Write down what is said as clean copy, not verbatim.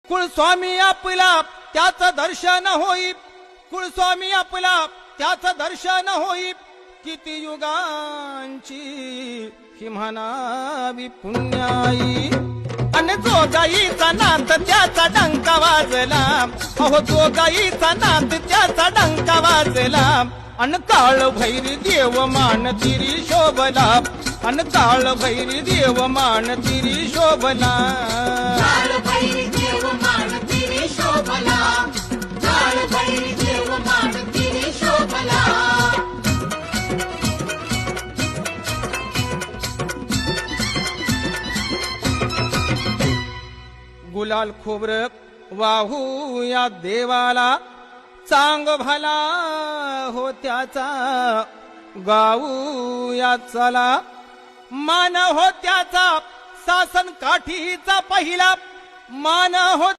कुळस्वामी आपला त्याचं दर्शन होई, कुळस्वामी आपला त्याचं दर्शन होई। किती युगांची ही म्हणावी पुण्याई। अन जोगाईचा नाद त्याचा डंका वाजला, अहो जोगाईचा नाद त्याचा डंका वाजला। अन काळ भैरी देव मान तिरी शोभला, अन काळ भैरी देव मान तिरी शोभला। काळ भैरी देव मान तिरी शोभला, काळ भैरी देव मान तिरी शोभला। गुलाल खोबर वाहू या देवाला, चांग भला हो त्याचा गाऊ या चला। मान हो त्याचा सासन काठीचा पहिला, मान हो